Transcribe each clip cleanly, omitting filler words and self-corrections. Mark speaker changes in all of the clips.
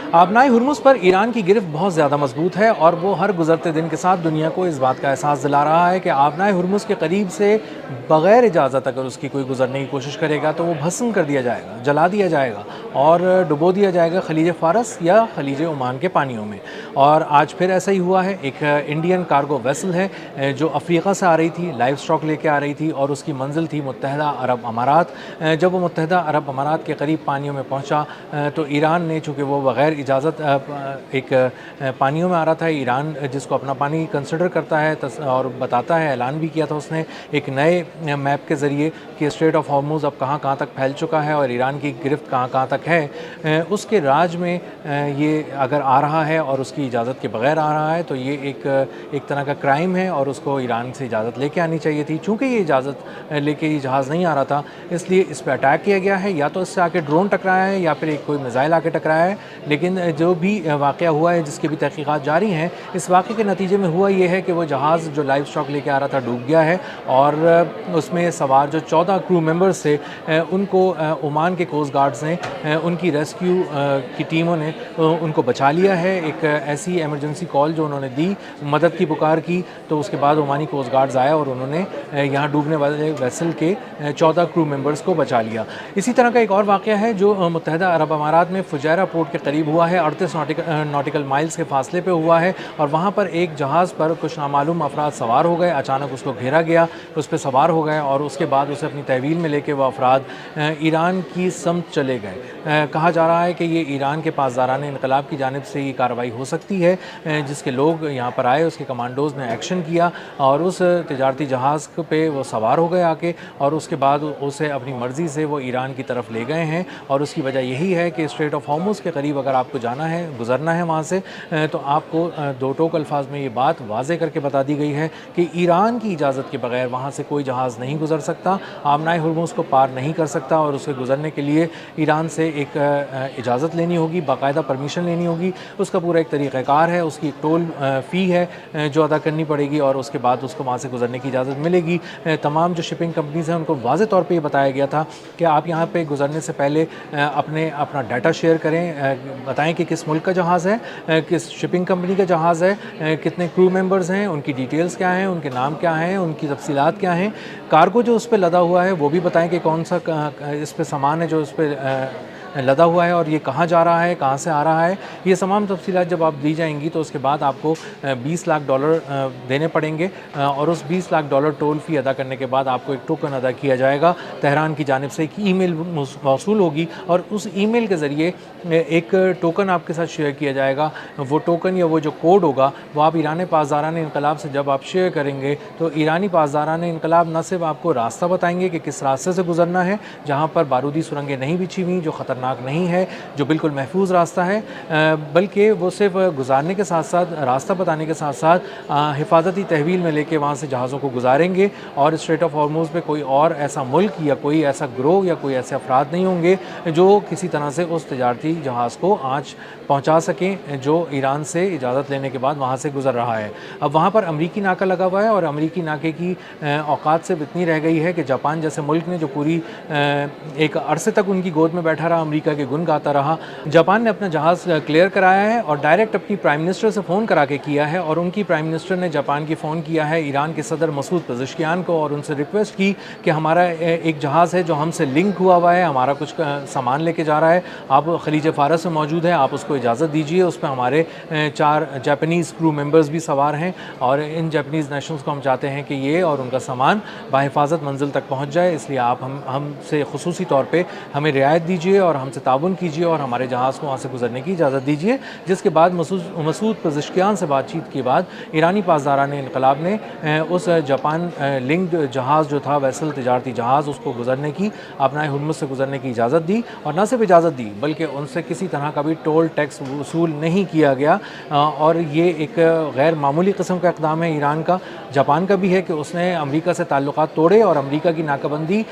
Speaker 1: आबनाए Hormuz पर Iran की गिरफ्त बहुत ज़्यादा मजबूत है और वो हर गुजरते दिन के साथ दुनिया को इस बात का एहसास दिला रहा है कि आबनाए हुर्मुज़ के करीब से बग़ैर इजाज़त अगर उसकी कोई गुजरने की कोशिश करेगा तो वो भस्म कर दिया जाएगा, जला दिया जाएगा और डुबो दिया जाएगा खलीज फ़ारस या खलीज ओमान के पानियों में। और आज फिर ऐसा ही हुआ है। एक इंडियन कार्गो वेसल है जो अफ्रीका से आ रही थी, लाइव स्टॉक लेके आ रही थी और उसकी मंजिल थी मुत्तहदा अरब अमारात। जब वो मुत्तहदा अरब अमारात के करीब पानियों में पहुँचा तो ईरान ने, चूँकि वो बग़ैर इजाज़त एक पानियों में आ रहा था, ईरान जिसको अपना पानी कंसिडर करता है और बताता है, ऐलान भी किया था उसने एक नए मैप के ज़रिए कि स्ट्रेट ऑफ हॉर्मुज़ अब कहाँ कहाँ तक फैल चुका है और ईरान की गिरफ्त कहाँ कहाँ तक है। उसके राज में ये अगर आ रहा है और उसकी इजाज़त के बग़ैर आ रहा है तो ये एक तरह का क्राइम है और उसको ईरान से इजाज़त लेके आनी चाहिए थी। चूँकि ये इजाज़त लेके ये जहाज़ नहीं आ रहा था, इसलिए इस पर अटैक किया गया है। या तो इससे आके ड्रोन टकराया है या फिर एक कोई मिसाइल आके टकराया है। लेकिन जो भी वाक़या हुआ है, जिसकी भी तहकीक़ात जारी हैं, इस वाक़े के नतीजे में हुआ ये है कि वो जहाज़ जो लाइव स्टॉक लेके आ रहा था डूब गया है और उसमें सवार जो 14 क्रू मेंबर्स थे उनको ओमान के कोस्ट गार्ड्स ने उनकी रेस्क्यू की टीमों ने उनको बचा लिया है। एक ऐसी इमरजेंसी कॉल जो उन्होंने दी, मदद की पुकार की, तो उसके बाद ओमानी कोस्ट गार्ड्स आया और उन्होंने यहाँ डूबने वाले वेसल के 14 क्रू मेंबर्स को बचा लिया। इसी तरह का एक और वाक़या है जो मुत्तहदा अरब अमारात में फुजैरा पोर्ट के करीब हुआ है। 38 नॉटिकल माइल्स के फासले पे हुआ है और वहाँ पर एक जहाज़ पर कुछ नामालूम अफराद सवार हो गए। अचानक उसको घेरा गया, उस पर सवार हो गए और उसके बाद उसे अपनी तहवील में लेके वो अफराद ईरान की समत चले गए। कहा जा रहा है कि ये ईरान के पासदारान इनकलाब की जानिब से ये कार्रवाई हो सकती है। जिसके लोग यहाँ पर आए, उसके कमांडोज़ ने एक्शन किया और उस तिजारती जहाज़ पे वो सवार हो गए आके और उसके बाद उसे अपनी मर्ज़ी से वो ईरान की तरफ ले गए हैं। और उसकी वजह यही है कि स्ट्रेट ऑफ हॉर्मुज़ के करीब अगर आपको जाना है, गुज़रना है वहाँ से, तो आपको दो टोक अल्फाज में ये बात वाज़े करके बता दी गई है कि ईरान की इजाज़त के बगैर वहाँ से कोई जहाज़ नहीं गुज़र सकता, आबनाए हुर्मुज़ को पार नहीं कर सकता और उसे गुज़रने के लिए ईरान से एक इजाज़त लेनी होगी, बाकायदा परमिशन लेनी होगी। उसका पूरा एक तरीक़ाकार है, उसकी टोल फ़ी है जो अदा करनी पड़ेगी और उसके बाद उसको वहाँ से गुज़रने की इजाज़त मिलेगी। तमाम जो शिपिंग कंपनीज़ हैं उनको वाज़े तौर पे ये बताया गया था कि आप यहाँ पे गुज़रने से पहले अपना डाटा शेयर करें, बताएं कि किस मुल्क का जहाज़ है, किस शिपिंग कंपनी का जहाज़ है, कितने क्रू मेंबर्स हैं, उनकी डिटेल्स क्या हैं, उनके नाम क्या हैं, उनकी तफसीलात क्या हैं, कार्गो जो उस पर लदा हुआ है वो भी बताएं कि कौन सा इस पे सामान है जो इस पर लदा हुआ है और ये कहाँ जा रहा है, कहाँ से आ रहा है। ये तमाम तफसीलात जब आप दी जाएंगी तो उसके बाद आपको $20 लाख देने पड़ेंगे और उस $20 लाख टोल फ़ी अदा करने के बाद आपको एक टोकन अदा किया जाएगा। तेहरान की जानिब से एक ईमेल मौसूल होगी और उस ईमेल के ज़रिए एक टोकन आपके साथ शेयर किया जाएगा। वो टोकन या वो जो कोड होगा वो आप ईरानी पासदारान इनकलाब से जब आप शेयर करेंगे तो ईरानी पासदारान इनकलाब न सिर्फ आपको रास्ता बताएंगे कि किस रास्ते से गुजरना है, जहाँ पर बारूदी सुरंगें नहीं बिछी हुई, जो ख़तरनाक नहीं है, जो बिल्कुल महफूज रास्ता है, बल्कि वो सिर्फ गुजारने के साथ साथ, रास्ता बताने के साथ साथ हिफाजती तहवील में लेके वहाँ से जहाज़ों को गुजारेंगे और स्ट्रेट ऑफ हॉर्मुज़ पे कोई और ऐसा मुल्क या कोई ऐसा ग्रोह या कोई ऐसे अफराद नहीं होंगे जो किसी तरह से उस तजारती जहाज़ को आँच पहुँचा सकें जो ईरान से इजाज़त लेने के बाद वहाँ से गुज़र रहा है। अब वहाँ पर अमरीकी नाका लगा हुआ है और अमरीकी नाके की औकात सिर्फ इतनी रह गई है कि जापान जैसे मुल्क ने, जो पूरी एक अरसे तक उनकी गोद में बैठा रहा, अमेरिका के गुण गाता रहा, जापान ने अपना जहाज़ क्लियर कराया है और डायरेक्ट अपनी प्राइम मिनिस्टर से फ़ोन करा के किया है और उनकी प्राइम मिनिस्टर ने जापान की फ़ोन किया है ईरान के सदर मसूद पेज़ेश्कियान को और उनसे रिक्वेस्ट की कि हमारा एक जहाज़ है जो हमसे लिंक हुआ है, हमारा कुछ सामान लेके जा रहा है, आप खलीज फ़ारस में मौजूद है, आप उसको इजाज़त दीजिए। उस पर हमारे 4 जापानीज़ क्रू मेंबर्स भी सवार हैं और इन जापानीज़ नेशनल्स को हम चाहते हैं कि ये और उनका सामान बाहिफाजत मंजिल तक पहुँच जाए, इसलिए आप हमसे ख़ुसूसी तौर पर हमें रियायत दीजिए और हमसे ताउन कीजिए और हमारे जहाज़ को वहाँ से गुजरने की इजाज़त दीजिए। जिसके बाद मसूद पेज़ेश्कियान से बातचीत के बाद ईरानी पासदारान इनकलाब ने उस जापान लिंक्ड जहाज़ जो था, वेसल तिजारती जहाज़, उसको गुजरने की, आबनाए हुर्मुज़ से गुजरने की इजाज़त दी और न सिर्फ इजाज़त दी बल्कि उनसे किसी तरह का भी टोल टैक्स वसूल नहीं किया गया। और ये एक गैर मामूली किस्म का इक़दाम है ईरान का। जापान का भी है कि उसने अमेरिका से ताल्लुकात तोड़े और अमेरिका की नाकाबंदी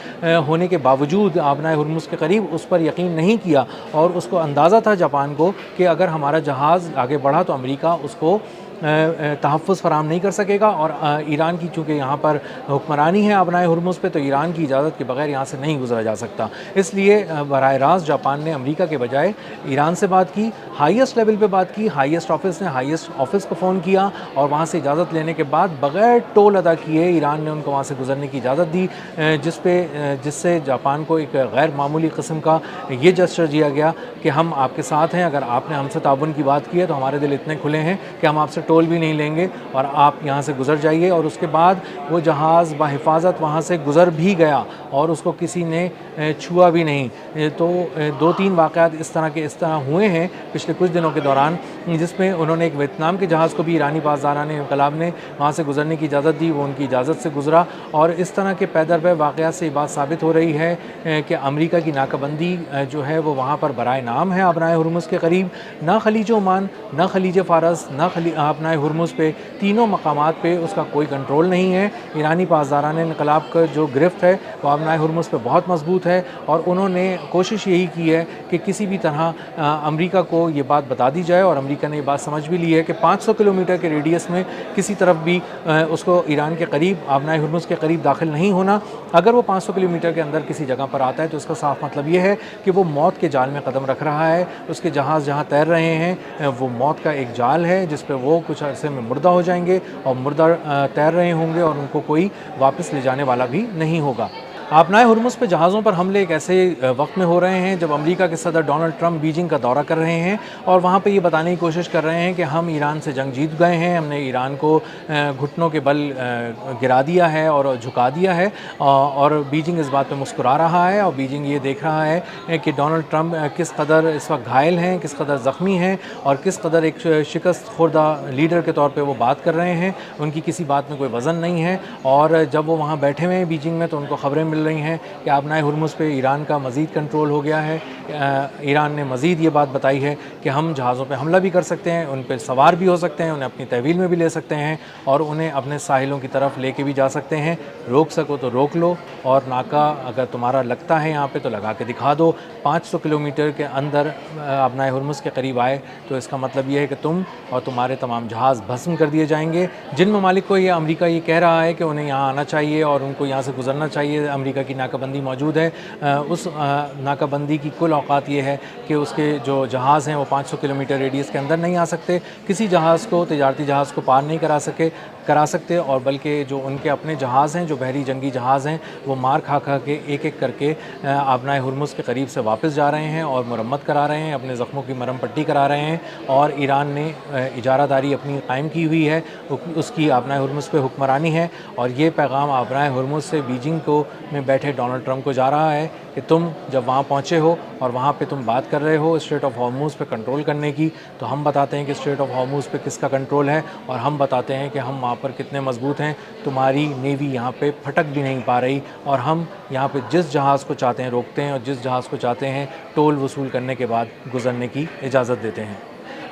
Speaker 1: होने के बावजूद आबनाए हुर्मुज़ के करीब उस पर यकीन नहीं किया और उसको अंदाज़ा था जापान को कि अगर हमारा जहाज़ आगे बढ़ा तो अमेरिका उसको तहफ़्फ़ुज़ फ़राहम नहीं कर सकेगा और ईरान की चूँकि यहाँ पर हुक्मरानी है आपनाए हुर्मुज़ पे, तो ईरान की इजाज़त के बगैर यहाँ से नहीं गुज़रा जा सकता। इसलिए बराह रास्त जापान ने अमेरिका के बजाय ईरान से बात की, हाईएस्ट लेवल पे बात की, हाईएस्ट ऑफ़िस ने हाईएस्ट ऑफ़िस को फ़ोन किया और वहाँ से इजाज़त लेने के बाद बगैर टोल अदा किए ईरान ने उनको वहाँ से गुज़रने की इजाज़त दी, जिससे जापान को एक गैर मामूली किस्म का ये जेस्चर दिया गया कि हम आपके साथ हैं, अगर आपने हमसे ताउन की बात की है तो हमारे दिल इतने खुले हैं कि हम आपसे टोल भी नहीं लेंगे और आप यहाँ से गुज़र जाइए। और उसके बाद वो जहाज़ बाहिफ़ाज़त वहाँ से गुज़र भी गया और उसको किसी ने छुआ भी नहीं। तो 2-3 वाक़यात इस तरह हुए हैं पिछले कुछ दिनों के दौरान, जिसमें उन्होंने एक वियतनाम के जहाज़ को भी ईरानी पासदारान इन्क़लाब ने वहाँ से गुज़रने की इजाज़त दी, वो उनकी इजाज़त से गुज़रा। और इस तरह के पैदर-पै वाक़यात से ये बात साबित हो रही है कि अमेरिका की नाकाबंदी जो है वो वहाँ पर बराए नाम है आपनाए हुर्मुज़ के करीब। ना खलीज ओमान, ना खलीज फ़ारस, ना आपनाए हुर्मुज़ पे, तीनों मकामात पे उसका कोई कंट्रोल नहीं है। ईरानी पासदारान इन्क़लाब का जो गिरफ्त है वो आपनाए हुर्मुज़ पे बहुत मज़बूत है और उन्होंने कोशिश यही की है कि किसी भी तरह अमेरिका को ये बात बता दी जाए और अमेरिका ने ये बात समझ भी ली है कि 500 किलोमीटर के रेडियस में किसी तरफ भी उसको ईरान के करीब आपनाए हुर्मुज़ के करीब दाखिल नहीं होना। अगर वो 500 किलोमीटर के अंदर किसी जगह पर आता है तो इसका साफ मतलब ये है कि वो मौत के जाल में कदम रख रहा है। उसके जहाज़ जहाँ तैर रहे हैं वो मौत का एक जाल है जिस पे वो कुछ अरसे में मुर्दा हो जाएंगे और मुर्दा तैर रहे होंगे और उनको कोई वापस ले जाने वाला भी नहीं होगा। आपनाए हुर्मुज़ पे जहाज़ों पर हमले एक ऐसे वक्त में हो रहे हैं जब अमेरिका के सदर डोनाल्ड ट्रंप बीजिंग का दौरा कर रहे हैं और वहाँ पे ये बताने की कोशिश कर रहे हैं कि हम ईरान से जंग जीत गए हैं, हमने ईरान को घुटनों के बल गिरा दिया है और झुका दिया है। और बीजिंग इस बात पे मुस्कुरा रहा है और बीजिंग ये देख रहा है कि डोनाल्ड ट्रंप किस कदर इस वक्त घायल हैं, किस कदर ज़ख्मी हैं और किस कदर एक शिकस्त खुर्दा लीडर के तौर पर वो बात कर रहे हैं। उनकी किसी बात में कोई वज़न नहीं है और जब वो वहाँ बैठे हुए हैं बीजिंग में तो उनको खबरें मिल रही हैं कि आपनाए हुर्मुज़ पे ईरान का मज़ीद कंट्रोल हो गया है। ईरान ने मज़ीद ये बात बताई है कि हम जहाज़ों पे हमला भी कर सकते हैं, उन पे सवार भी हो सकते हैं, उन्हें अपनी तहवील में भी ले सकते हैं और उन्हें अपने साहिलों की तरफ लेके भी जा सकते हैं। रोक सको तो रोक लो और नाका अगर तुम्हारा लगता है यहाँ पे तो लगा के दिखा दो। 500 किलोमीटर के अंदर आपनाए हुर्मुज़ के करीब आए तो इसका मतलब ये है कि तुम और तुम्हारे तमाम जहाज़ भस्म कर दिए जाएंगे। जिन ममालिक को ये अमेरिका ये कह रहा है कि उन्हें यहाँ आना चाहिए और उनको यहाँ से गुजरना चाहिए, अमेरिका की नाकाबंदी मौजूद है, उस नाकाबंदी की कुल औकात ये है कि उसके जो जहाज़ हैं वो 500 किलोमीटर रेडियस के अंदर नहीं आ सकते, किसी जहाज़ को तिजारती जहाज़ को पार नहीं करा सकते और बल्कि जो उनके अपने जहाज़ हैं, जो बहरी जंगी जहाज़ हैं, वो मार खा के एक-एक करके आपनाए हुर्मुज़ के करीब से वापस जा रहे हैं और मुरम्मत करा रहे हैं, अपने ज़ख्मों की मरहम पट्टी करा रहे हैं। और ईरान ने इजारादारी अपनी कायम की हुई है, उसकी आपनाए हुर्मुज़ पे हुक्मरानी है और ये पैगाम आपनाए हुर्मुज़ से बीजिंग को में बैठे डोनाल्ड ट्रंप को जा रहा है कि तुम जब वहाँ पहुँचे हो और वहाँ पे तुम बात कर रहे हो स्ट्रेट ऑफ हॉर्मुज़ पे कंट्रोल करने की, तो हम बताते हैं कि स्ट्रेट ऑफ हॉर्मुज़ पे किसका कंट्रोल है और हम बताते हैं कि हम वहाँ पर कितने मजबूत हैं। तुम्हारी नेवी यहाँ पे फटक भी नहीं पा रही और हम यहाँ पे जिस जहाज़ को चाहते हैं रोकते हैं और जिस जहाज़ को चाहते हैं टोल वसूल करने के बाद गुजरने की इजाज़त देते हैं।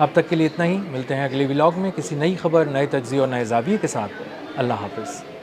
Speaker 1: अब तक के लिए इतना ही, मिलते हैं अगले व्लॉग में किसी नई खबर, नए तज्ज़िये और नए ज़ाविये के साथ। अल्लाह हाफ़िज़।